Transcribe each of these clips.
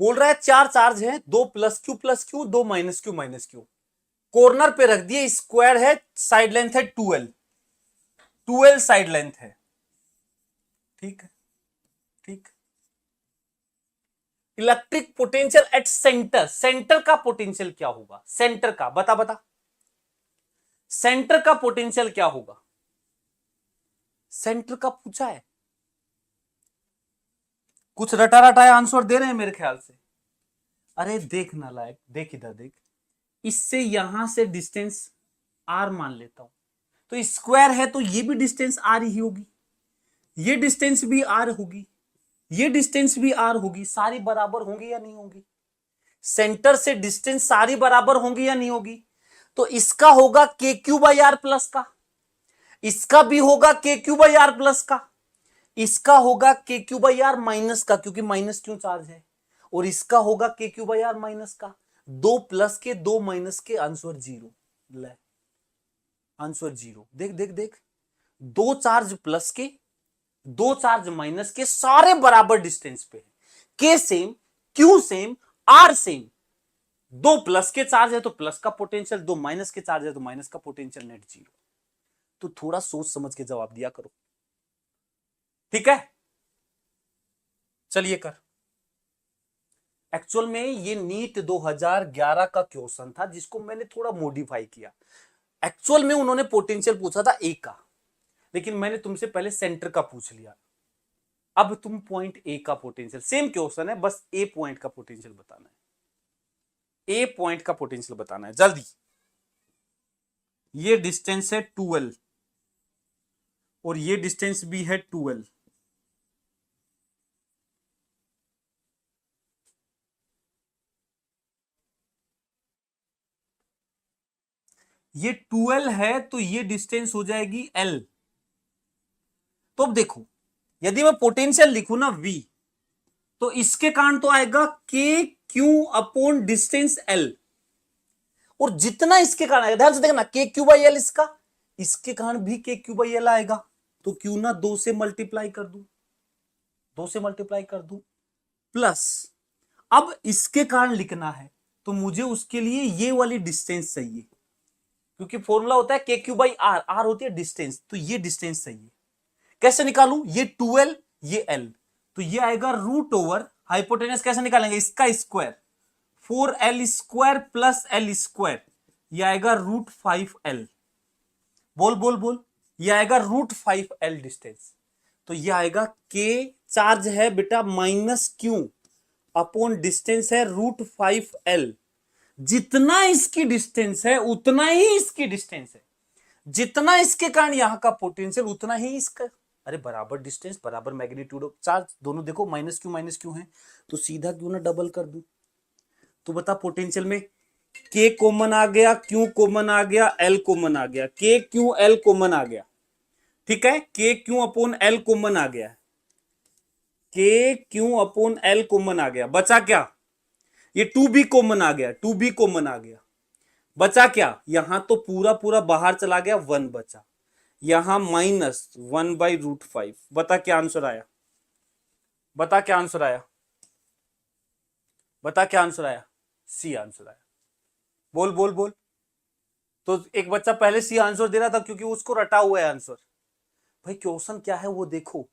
बोल रहा है चार चार्ज है, दो प्लस क्यू, दो माइनस क्यू। कॉर्नर पे रख दिए, स्क्वायर है, साइड लेंथ है 12 साइड लेंथ है। ठीक है, ठीक। Electric potential at centre, centre का पोटेंशियल क्या होगा? सेंटर का बता, सेंटर का पोटेंशियल क्या होगा? सेंटर का पूछा है, कुछ रटा रटाया आंसर दे रहे हैं मेरे ख्याल से। अरे देख ना लायक, देख इधर देख, इससे यहां से डिस्टेंस आर मान लेता हूं, तो स्क्वायर है तो ये भी डिस्टेंस आर ही होगी, ये डिस्टेंस भी आर होगी, ये डिस्टेंस भी आर होगी, सारी बराबर होंगी या नहीं होगी? सेंटर से डिस्टेंस सारी बराबर होंगी या नहीं होगी? तो इसका होगा के क्यू बाई आर प्लस का, इसका भी होगा के क्यू बाई आर प्लस का, इसका होगा के क्यू बाई आर माइनस का, क्योंकि माइनस क्यों चार्ज है, और इसका होगा के क्यू बाई आर माइनस का। दो प्लस के दो माइनस के, आंसर जीरो। ले आंसर जीरो, देख देख देख, दो चार्ज प्लस के दो चार्ज माइनस के, सारे बराबर डिस्टेंस पे है, K same, q same, r same. दो प्लस के चार्ज है तो प्लस का पोटेंशियल, दो माइनस के चार्ज है तो माइनस का पोटेंशियल, नेट जीरो। तो थोड़ा सोच समझ के जवाब दिया करो, ठीक है? चलिए कर। एक्चुअल में ये नीट 2011 का क्वेश्चन था, जिसको मैंने थोड़ा मॉडिफाई किया। एक्चुअल में उन्होंने पोटेंशियल पूछा था ए का, लेकिन मैंने तुमसे पहले सेंटर का पूछ लिया। अब तुम पॉइंट ए का पोटेंशियल, सेम क्वेश्चन है, बस ए पॉइंट का पोटेंशियल बताना है, ए पॉइंट का पोटेंशियल बताना है जल्दी। ये डिस्टेंस है 12 और ये डिस्टेंस भी है 12। ये 12 है तो ये डिस्टेंस हो जाएगी L। तो अब देखो, यदि मैं पोटेंशियल लिखूं ना V, तो इसके कारण तो आएगा के क्यू अपॉन डिस्टेंस L, और जितना इसके कारण आएगा, ध्यान से देखना, के क्यू बाई एल इसका, इसके कारण भी के क्यू बाई एल आएगा, तो क्यू ना दो से मल्टीप्लाई कर दूं, प्लस, अब इसके कारण लिखना है तो मुझे उसके लिए ये वाली डिस्टेंस चाहिए, क्योंकि फॉर्मूला होता है के क्यू बाई आर, आर होती है डिस्टेंस, तो ये डिस्टेंस चाहिए। कैसे निकालूं? ये 12 ये L, तो ये आएगा रूट ओवर हाइपोटेनस, कैसे निकालेंगे? इसका square, 4L square plus L square, ये आएगा रूट 5L। बोल बोल बोल, ये आएगा रूट 5L डिस्टेंस। तो ये आएगा के चार्ज है बेटा माइनस क्यू अपॉन डिस्टेंस है रूट 5L। जितना इसकी डिस्टेंस है उतना ही इसकी डिस्टेंस है, जितना इसके कारण यहां का पोटेंशियल उतना ही इसका। अरे बराबर डिस्टेंस बराबर मैग्नीट्यूड ऑफ चार्ज, दोनों देखो माइनस क्यू है, तो सीधा क्यों ना डबल कर दूं। तो बता पोटेंशियल में के कॉमन आ गया, क्यू कॉमन आ गया, एल कॉमन आ गया, के क्यू एल कॉमन आ गया, ठीक है? के क्यू अपॉन एल कॉमन आ गया, के क्यू अपॉन एल कॉमन आ गया, बचा क्या? ये टू बी कॉमन आ गया, टू बी कॉमन आ गया, बचा क्या? यहां तो पूरा पूरा बाहर चला गया, वन बचा, यहां माइनस 1/√5। बता क्या आंसर आया, बता क्या आंसर आया, बता क्या आंसर आया? सी आंसर आया। बोल बोल बोल। तो एक बच्चा पहले सी आंसर दे रहा था क्योंकि उसको रटा हुआ है आंसर। भाई क्वेश्चन क्या है वो देखो,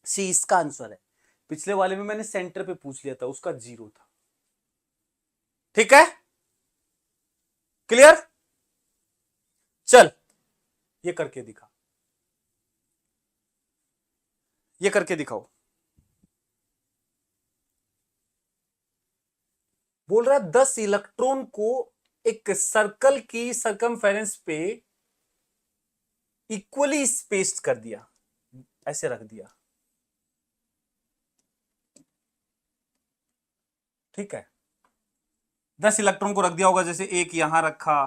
सी इसका आंसर है। पिछले वाले में मैंने सेंटर पे पूछ लिया था, उसका जीरो था, ठीक है? क्लियर? चल ये करके दिखा, ये करके दिखाओ। बोल रहा है 10 इलेक्ट्रॉन को एक सर्कल की सरकमफेरेंस पे इक्वली स्पेस्ड कर दिया, ऐसे रख दिया, ठीक है? 10 इलेक्ट्रॉन को रख दिया होगा, जैसे एक यहां रखा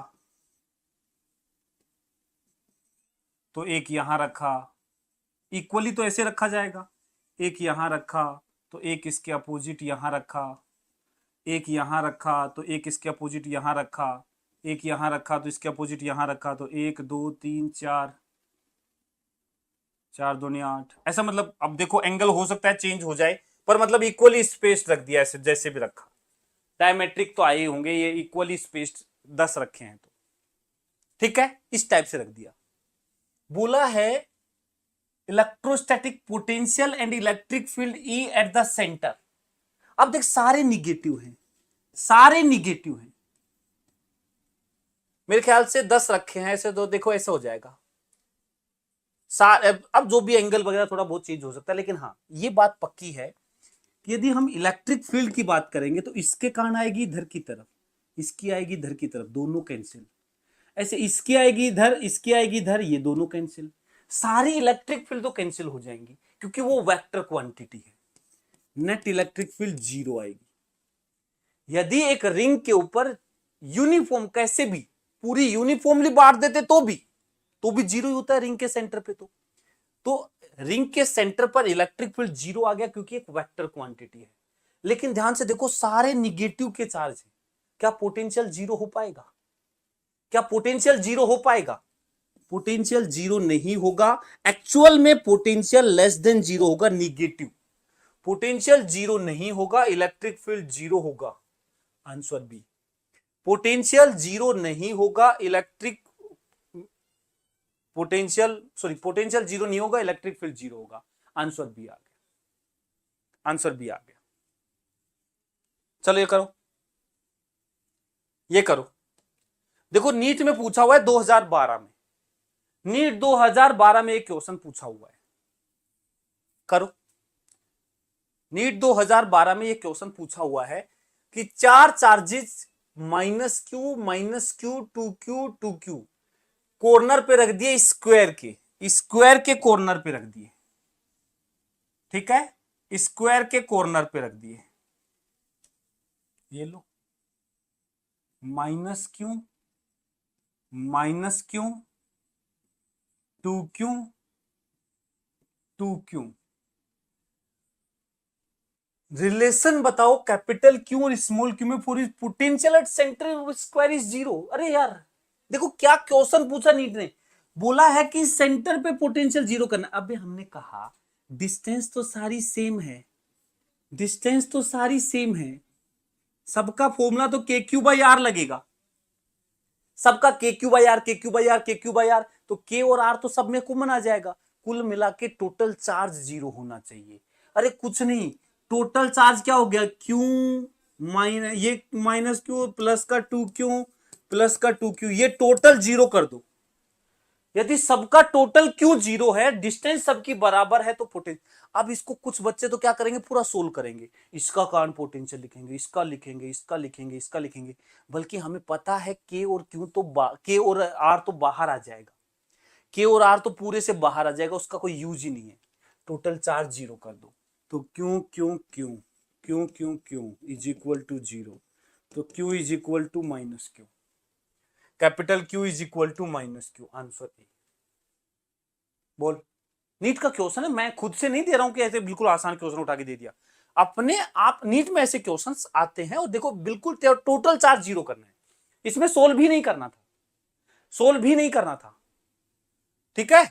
तो एक यहां रखा, इक्वली तो ऐसे रखा जाएगा, एक यहां रखा तो एक इसके अपोजिट यहां रखा, एक यहां रखा तो एक इसके अपोजिट यहां रखा, एक यहां रखा तो इसके अपोजिट यहां रखा, तो 1 2 3 4, 4 दूनी 8, ऐसा। मतलब अब देखो एंगल हो सकता है चेंज हो जाए, पर मतलब इक्वली स्पेस्ड रख दिया ऐसे, जैसे भी रखा। डायमेट्रिक तो आए होंगे, ये इक्वली स्पेस्ड 10 रखे हैं तो ठीक है, इस टाइप से रख दिया। बोला है electrostatic potential and electric field E at the centre. अब देख सारे निगेटिव हैं, सारे निगेटिव हैं, मेरे ख्याल से 10 रखे हैं ऐसे, तो देखो ऐसे हो जाएगा। अब जो भी एंगल वगैरह थोड़ा बहुत चेंज हो सकता है, लेकिन हाँ ये बात पक्की है कि यदि हम इलेक्ट्रिक फील्ड की बात करेंगे तो इसके कारण आएगी इधर की तरफ, इसकी आएगी इधर की तरफ, दोनों कैंसिल। ऐसे इसकी आएगी इधर, इसकी आएगी इधर, ये दोनों कैंसिल। सारी इलेक्ट्रिक फील्ड तो कैंसिल हो जाएंगी क्योंकि वो वेक्टर क्वांटिटी है। नेट इलेक्ट्रिक फील्ड 0 आएगी। यदि एक रिंग के ऊपर यूनिफॉर्म कैसे भी पूरी यूनिफॉर्मली बांट देते तो भी 0 ही होता है रिंग के सेंटर पे। तो रिंग के सेंटर पर इलेक्ट्रिक फील्ड 0 आ गया क्योंकि एक वेक्टर क्वांटिटी है। लेकिन ध्यान से देखो सारे निगेटिव के चार्ज है, क्या पोटेंशियल 0 हो पाएगा? क्या पोटेंशियल 0 हो पाएगा? पोटेंशियल 0 नहीं होगा। एक्चुअल में पोटेंशियल लेस देन 0 होगा, निगेटिव। पोटेंशियल 0 नहीं होगा, इलेक्ट्रिक फील्ड 0 होगा। Answer B. पोटेंशियल 0 नहीं होगा, पोटेंशियल 0 नहीं होगा, इलेक्ट्रिक फील्ड 0 होगा। आंसर बी आ गया, आंसर बी आ गया। चलो ये करो, ये करो। देखो नीट में पूछा हुआ है 2012 में, नीट 2012 में एक क्वेश्चन पूछा हुआ है, करो। नीट 2012 में एक क्वेश्चन पूछा हुआ है कि 4 charges -q, -q, 2q corner पे रख दिए, स्क्वायर के कॉर्नर पे रख दिए, ठीक है, स्क्वायर के कॉर्नर पे रख दिए। ये लो -q, -q, 2q। रिलेशन बताओ कैपिटल क्यू और स्मॉल क्यू में for potential at centre square is 0। अरे यार देखो क्या क्वेश्चन पूछा नीट ने, बोला है कि सेंटर पे पोटेंशियल 0 करना। अबे हमने कहा डिस्टेंस तो सारी सेम है, डिस्टेंस तो सारी सेम है, सबका फॉर्मूला तो के क्यू बाई आर लगेगा, सबका के क्यू बाई आर, के क्यू बाई आर, के क्यू बाई आर, तो के और आर तो सब में कॉमन आ जाएगा। कुल मिला के टोटल चार्ज 0 होना चाहिए। अरे कुछ नहीं, टोटल चार्ज क्या हो गया, क्यू माइनस ये -q प्लस का 2q प्लस का 2q, ये टोटल 0 कर दो। यदि सबका टोटल क्यू 0 है, डिस्टेंस सबकी बराबर है, तो पोटेंशियल। अब इसको कुछ बच्चे तो क्या करेंगे, पूरा सोल्व करेंगे, इसका कारण पोटेंशियल लिखेंगे, इसका लिखेंगे, इसका लिखेंगे, इसका लिखेंगे। बल्कि हमें पता है के और क्यू तो के और आर तो बाहर आ जाएगा, के और आर तो पूरे से बाहर आ जाएगा, उसका कोई यूज ही नहीं है। टोटल चार्ज 0 कर दो, तो q q q q q q is equal to 0, तो q is equal to -q, capital q is equal to -q। Answer A. बोल, नीट का क्वेश्चन है, मैं खुद से नहीं दे रहा हूं कि ऐसे बिल्कुल आसान क्वेश्चन उठा के दे दिया, अपने आप नीट में ऐसे क्वेश्चंस आते हैं। और देखो बिल्कुल टोटल चार्ज 0 करना है, इसमें सोल्व भी नहीं करना था, सोल्व भी नहीं करना था, ठीक है।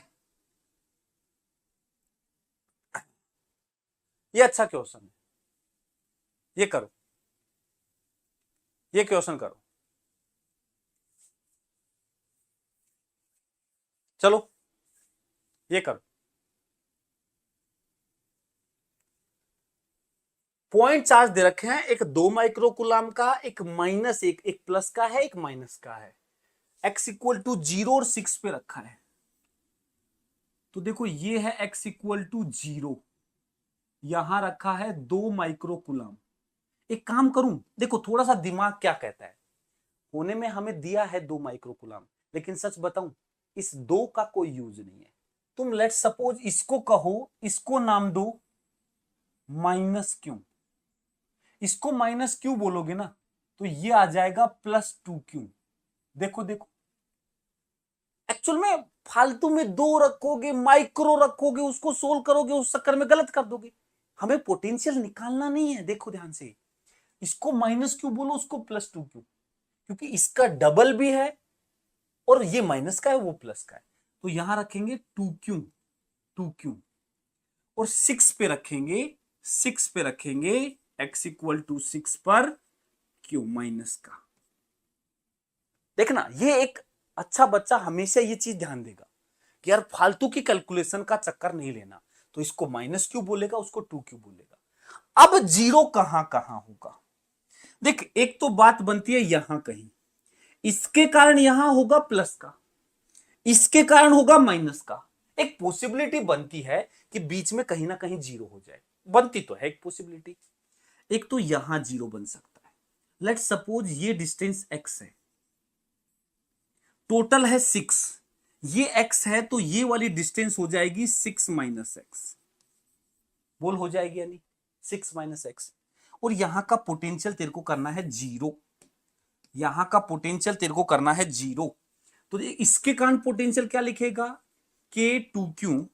ये अच्छा क्वेश्चन है, ये करो, ये क्वेश्चन करो। चलो ये करो। पॉइंट चार्ज दे रखे हैं, एक 2 माइक्रोकुलाम का, एक -1, एक प्लस का है, एक माइनस का है। x इक्वल टू 0 और 6 पे रखा है। तो देखो ये है x इक्वल टू 0, यहां रखा है 2 माइक्रोकुलाम। एक काम करूं, देखो थोड़ा सा दिमाग क्या कहता है, होने में हमें दिया है 2 माइक्रोकुलाम, लेकिन सच बताऊं इस 2 का कोई यूज नहीं है। तुम लेट सपोज इसको कहो, इसको नाम दो -q, इसको -q बोलोगे ना तो ये आ जाएगा +2q। देखो देखो, एक्चुअल में फालतू में 2 रखोगे, माइक्रो रखोगे, उसको सोल्व करोगे, उस चक्कर में गलत कर दोगे। हमें पोटेंशियल निकालना नहीं है, देखो ध्यान से, इसको -q बोलो, उसको +2q, क्योंकि इसका डबल भी है और ये माइनस का है, वो प्लस का है। तो यहां रखेंगे 2q और 6 पे रखेंगे 6 पे रखेंगे, x इक्वल टू 6 पर क्यू माइनस का। देखना, ये एक अच्छा बच्चा हमेशा ये चीज ध्यान देगा कि यार फालतू की कैलकुलेशन का चक्कर नहीं लेना, तो इसको माइनस क्यू बोलेगा, उसको 2 क्यू बोलेगा। अब जीरो कहां कहां होगा, देख एक तो बात बनती है यहां कहीं, इसके कारण यहां होगा प्लस का, इसके कारण होगा माइनस का। एक पॉसिबिलिटी बनती है कि बीच में कहीं ना कहीं जीरो हो जाए, बनती तो है एक पॉसिबिलिटी। एक तो यहां जीरो बन सकता है। लेट सपोज ये डिस्टेंस x है, टोटल है 6, ये x है, तो ये वाली डिस्टेंस हो जाएगी 6 माइनस एक्स, बोल हो जाएगी यानी 6 माइनस एक्स। और यहां का पोटेंशियल तेरे को करना है जीरो, यहां का पोटेंशियल तेरे को करना है जीरो। तो इसके कारण पोटेंशियल क्या लिखेगा, K2Q,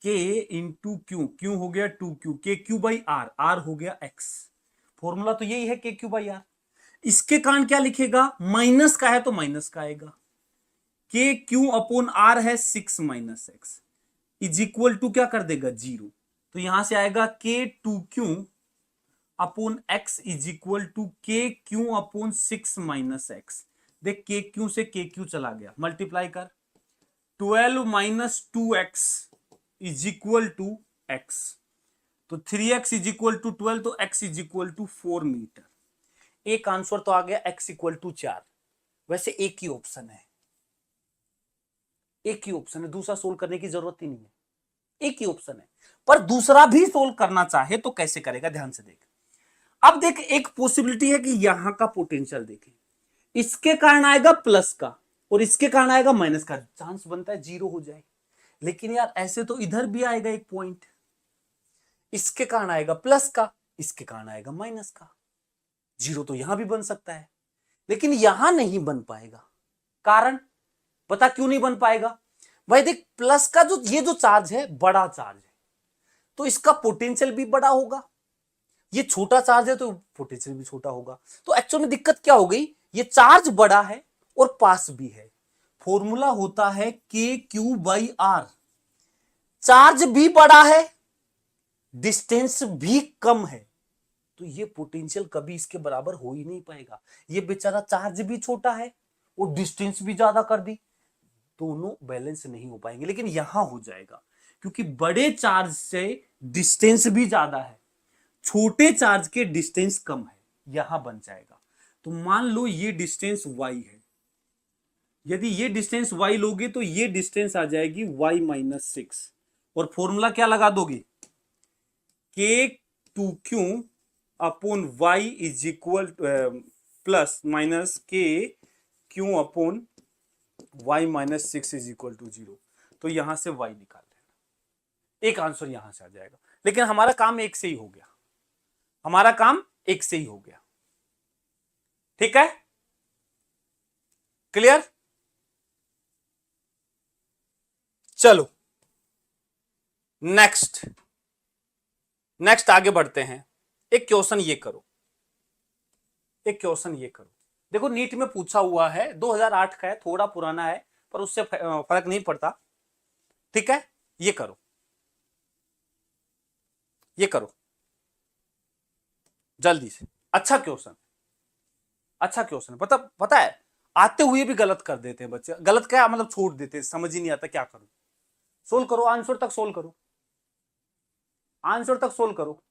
K into Q, Q हो गया 2Q, KQ/R, R हो गया x। फॉर्मूला तो यही है KQ/R। इसके कारण क्या लिखेगा, माइनस का है तो माइनस का आएगा, KQ/R है 6 minus x is equal to क्या कर देगा, जीरो। तो यहां से आएगा K2Q/X is equal to KQ/6 minus x. देख KQ से KQ चला गया, मल्टीप्लाई कर, 12 minus 2x is equal to x। तो 3x इज इक्वल टू 12, तो x is equal to 4 metre. एक आंसर तो आ गया x इक्वल टू 4। वैसे एक ही ऑप्शन है, एक ही ऑप्शन है, दूसरा सोल्व करने की जरूरत ही नहीं है, एक ही ऑप्शन है। पर दूसरा भी सोल्व करना चाहे तो कैसे करेगा, ध्यान से देख। अब देख एक पॉसिबिलिटी है कि यहां का पोटेंशियल देखें, इसके कारण आएगा प्लस का और इसके कारण आएगा माइनस का, चांस बनता है जीरो हो जाए। लेकिन यार ऐसे तो इधर भी आएगा एक पॉइंट, इसके कारण आएगा प्लस का, इसके कारण आएगा माइनस का, जीरो तो यहां भी बन सकता है, लेकिन यहां नहीं बन पाएगा। कारण पता क्यों नहीं बन पाएगा, भाई देख प्लस का जो ये जो चार्ज है बड़ा चार्ज है, तो इसका पोटेंशियल भी बड़ा होगा, ये छोटा चार्ज है तो पोटेंशियल भी छोटा होगा। तो एक्चुअल में दिक्कत क्या हो गई, ये चार्ज बड़ा है और पास भी है। फॉर्मूला होता है KQ/R, चार्ज भी बड़ा है, डिस्टेंस भी कम है, तो ये पोटेंशियल कभी इसके बराबर हो ही नहीं पाएगा। ये बेचारा चार्ज भी छोटा है और डिस्टेंस भी ज्यादा कर दी, दोनों बैलेंस नहीं हो पाएंगे। लेकिन यहां हो जाएगा, क्योंकि बड़े चार्ज से डिस्टेंस भी ज्यादा है, छोटे चार्ज के डिस्टेंस कम है, यहां बन जाएगा। तो मान लो ये डिस्टेंस y है, यदि ये डिस्टेंस y लोगे तो ये डिस्टेंस आ जाएगी y माइनस 6, और फॉर्मूला क्या लगा दोगे, K2Q/Y is equal plus minus KQ/Y minus 6 is equal to 0। तो यहां से y निकाल लेना, एक आंसर यहां से आ जाएगा। लेकिन हमारा काम एक से ही हो गया, हमारा काम एक से ही हो गया, ठीक है, क्लियर। चलो नेक्स्ट आगे बढ़ते हैं। एक क्वेश्चन ये करो, एक क्वेश्चन ये करो, देखो नीट में पूछा हुआ है, 2008 का है, थोड़ा पुराना है पर उससे फर्क नहीं पड़ता, ठीक है। ये करो, ये करो जल्दी से, अच्छा क्वेश्चन, अच्छा क्वेश्चन। पता है आते हुए भी गलत कर देते हैं बच्चे, गलत क्या मतलब छोड़ देते हैं, समझ ही नहीं आता क्या करूं। सोल्व करो, आंसर तक सोल्व करो, आंसर तक सोल्व करो।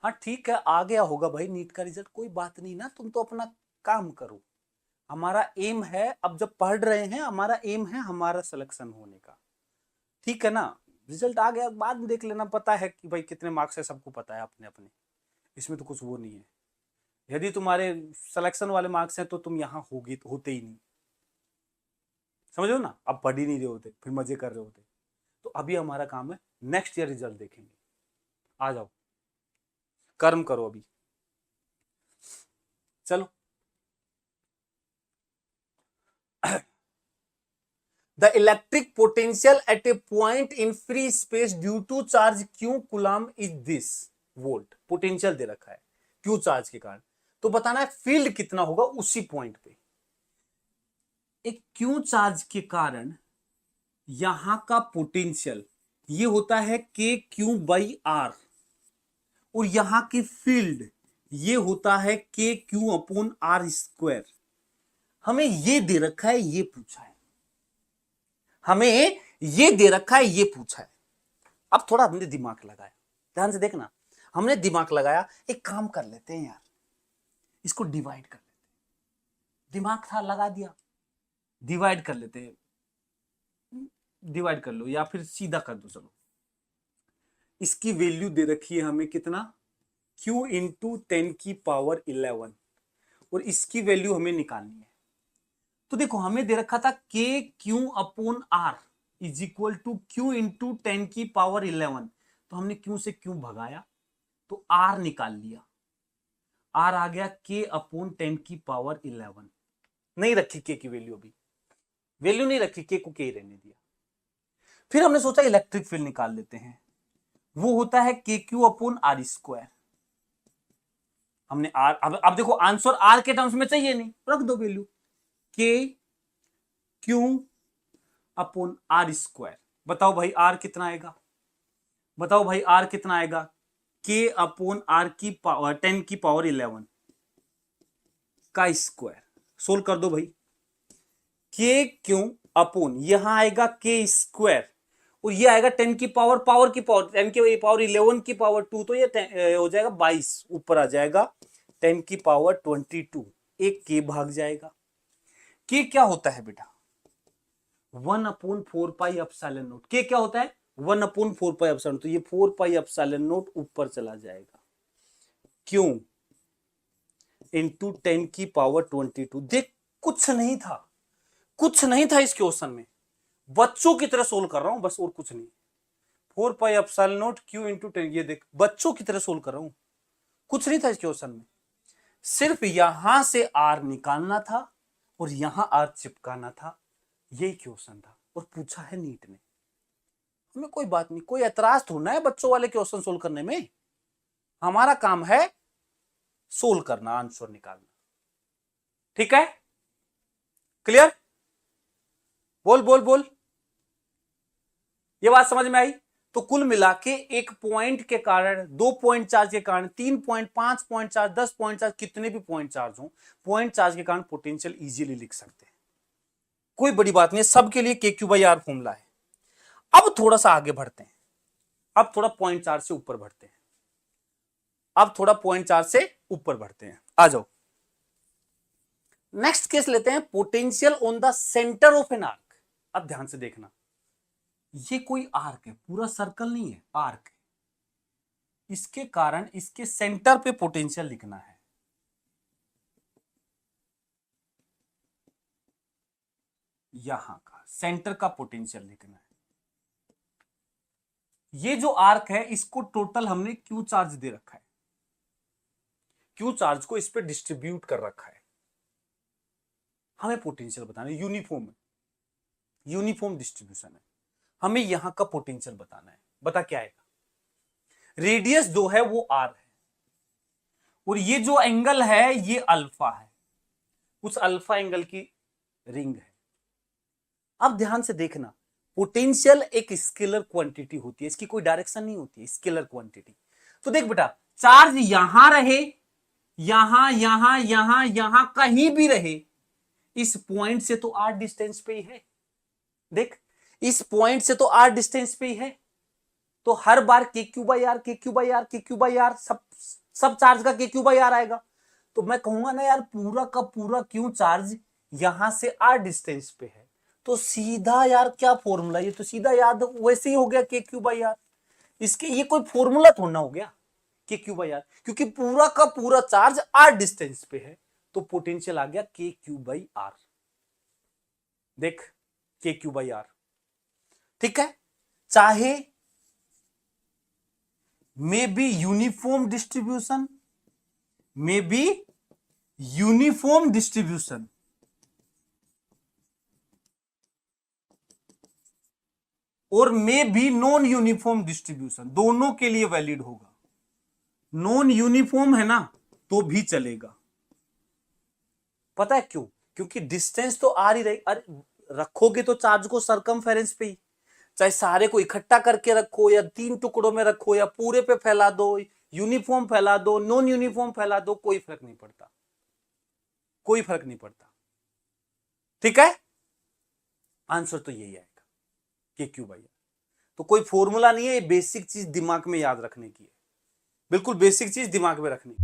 हाँ ठीक है, आ गया होगा भाई नीट का रिजल्ट, कोई बात नहीं ना, तुम तो अपना काम करो। हमारा एम है, अब जब पढ़ रहे हैं हमारा एम है हमारा सिलेक्शन होने का, ठीक है ना। रिजल्ट आ गया बाद में देख लेना, पता है कि भाई कितने मार्क्स है सबको पता है अपने अपने, इसमें तो कुछ वो नहीं है। यदि तुम्हारे सिलेक्शन वाले मार्क्स हैं तो तुम यहाँ होगी तो होते ही नहीं, समझो ना। अब पढ़ ही नहीं रहे होते, फिर मजे कर रहे होते। तो अभी हमारा काम है नेक्स्ट ईयर रिजल्ट देखेंगे, आ जाओ कर्म करो अभी, चलो। The electric potential at a point in free space due to charge Q coulomb is this volt. Potential दे रखा है Q चार्ज के कारण, तो बताना है फील्ड कितना होगा उसी पॉइंट पे। एक Q चार्ज के कारण यहां का पोटेंशियल ये होता है के क्यू बाई आर, और यहां की फील्ड ये होता है के क्यू अपॉन आर स्क्वायर। हमें ये दे रखा है, ये पूछा है, हमें ये दे रखा है, ये पूछा है। अब थोड़ा हमने दिमाग लगाया, ध्यान से देखना, हमने दिमाग लगाया, एक काम कर लेते हैं यार, इसको डिवाइड कर लेते हैं। दिमाग था लगा दिया, डिवाइड कर लेते हैं, डिवाइड कर लो या फिर सीधा कर दो। चलो, इसकी वैल्यू दे रखी है हमें कितना, q इंटू 10⁻11, और इसकी वैल्यू हमें निकालनी है। तो देखो हमें दे रखा था K q upon r is equal to q into 10⁻11, तो हमने क्यू से क्यू भगाया तो आर निकाल लिया, आर आ गया के अपॉन 10⁻11। नहीं रखी के की वैल्यू, अभी वैल्यू नहीं रखी, के को के रहने दिया। फिर हमने सोचा इलेक्ट्रिक फील्ड निकाल लेते हैं, वो होता है के क्यू अपॉन आर स्क्वायर। हमने आर, अब देखो आंसर आर के टर्म्स में चाहिए नहीं, रख दो वैल्यू के क्यू अपॉन आर स्क्वायर। बताओ भाई आर कितना आएगा, बताओ भाई आर कितना आएगा, के अपॉन आर की पावर 10⁻11 का स्क्वायर। सोल्व कर दो भाई, के क्यू अपॉन यहां आएगा के स्क्वायर, और ये आएगा 10 की पावर 10 की पावर 11 की पावर 2, तो ये हो जाएगा 22, ऊपर आ जाएगा 10 की पावर 22, एक के भाग जाएगा। के क्या होता है बेटा, 1/4πε0। के क्या होता है 1/4πε0, तो ये 4πε0 ऊपर चला जाएगा, क्यों इंटू 10 की पावर 22। देख कुछ नहीं था, कुछ नहीं था इस क्वेश्चन में, बच्चों की तरह सोल्व कर रहा हूं बस, और कुछ नहीं। 4πε0 क्यू इंटू 10, ये देख बच्चों की तरह सोल्व कर रहा हूं, कुछ नहीं था इस क्वेश्चन में, सिर्फ यहां से आर निकालना था और यहां आर चिपकाना था, यही क्वेश्चन था, और पूछा है नीट ने। हमें कोई बात नहीं, कोई एतराज थोड़ा है बच्चों वाले क्वेश्चन सोल्व करने में, हमारा काम है सोल्व करना, आंसर निकालना। ठीक है, क्लियर, बोल बोल बोल, ये बात समझ में आई। तो कुल मिला के एक पॉइंट के कारण, 2 पॉइंट चार्ज के कारण, 3 point, 5 point charge, 10 point charge, कितने भी पॉइंट चार्ज हो, पॉइंट चार्ज के कारण पोटेंशियल इजीली लिख सकते हैं, कोई बड़ी बात नहीं, सबके लिए के क्यू बाई आर फॉर्मूला है। अब थोड़ा सा आगे बढ़ते हैं, अब थोड़ा पॉइंट चार्ज से ऊपर बढ़ते हैं, अब थोड़ा पॉइंट चार्ज से ऊपर बढ़ते हैं, आ जाओ। नेक्स्ट केस लेते हैं, potential on the centre of an arc. अब ध्यान से देखना, ये कोई आर्क है, पूरा सर्कल नहीं है, आर्क है, इसके कारण इसके सेंटर पे पोटेंशियल लिखना है। यहां का सेंटर का पोटेंशियल लिखना है। ये जो आर्क है इसको टोटल हमने क्यू चार्ज दे रखा है, क्यू चार्ज को इस पे डिस्ट्रीब्यूट कर रखा है, हमें पोटेंशियल बताना है, यूनिफॉर्म है, यूनिफॉर्म डिस्ट्रीब्यूशन है, हमें यहां का पोटेंशियल बताना है। बता क्या आएगा, रेडियस जो है वो आर है, और ये जो एंगल है ये अल्फा है, उस अल्फा एंगल की रिंग है। अब ध्यान से देखना, पोटेंशियल एक स्केलर क्वांटिटी होती है, इसकी कोई डायरेक्शन नहीं होती है, स्केलर क्वांटिटी। तो देख बेटा, चार्ज यहां रहे, यहां यहां यहां यहां कहीं भी रहे, इस पॉइंट से तो आर डिस्टेंस पे ही है। देख इस पॉइंट से तो आर डिस्टेंस पे ही है, तो हर बार के क्यू बाई आर, के क्यू बाई आर, के क्यू बाई आर, सब चार्ज का के क्यू बाई आर आएगा। तो मैं कहूंगा ना यार, पूरा का पूरा क्यू चार्ज यहां से आर डिस्टेंस पे है, तो सीधा यार क्या फॉर्मूला, ये तो सीधा याद वैसे ही हो गया, के क्यू बाई आर। इसके ये कोई फॉर्मूला थोड़ा हो गया के क्यू बाई आर, क्योंकि पूरा का पूरा चार्ज आर डिस्टेंस पे है, तो पोटेंशियल आ गया के क्यू बाई आर। देख के क्यू बाई आर, ठीक है, चाहे may be uniform distribution, may be uniform distribution, और may be non uniform distribution, दोनों के लिए वैलिड होगा। नॉन यूनिफॉर्म है ना तो भी चलेगा, पता है क्यों, क्योंकि डिस्टेंस तो आ ही रही, अरे रखोगे तो चार्ज को सरकमफेरेंस पे ही, चाहे सारे को इकट्ठा करके रखो या 3 टुकड़ों में रखो या पूरे पे फैला दो, यूनिफॉर्म फैला दो, नॉन यूनिफॉर्म फैला दो, कोई फर्क नहीं पड़ता, कोई फर्क नहीं पड़ता। ठीक है, आंसर तो यही आएगा के क्यू बाई आर। तो कोई फॉर्मूला नहीं है, ये बेसिक चीज दिमाग में याद रखने की है, बिल्कुल बेसिक चीज दिमाग में रखनी।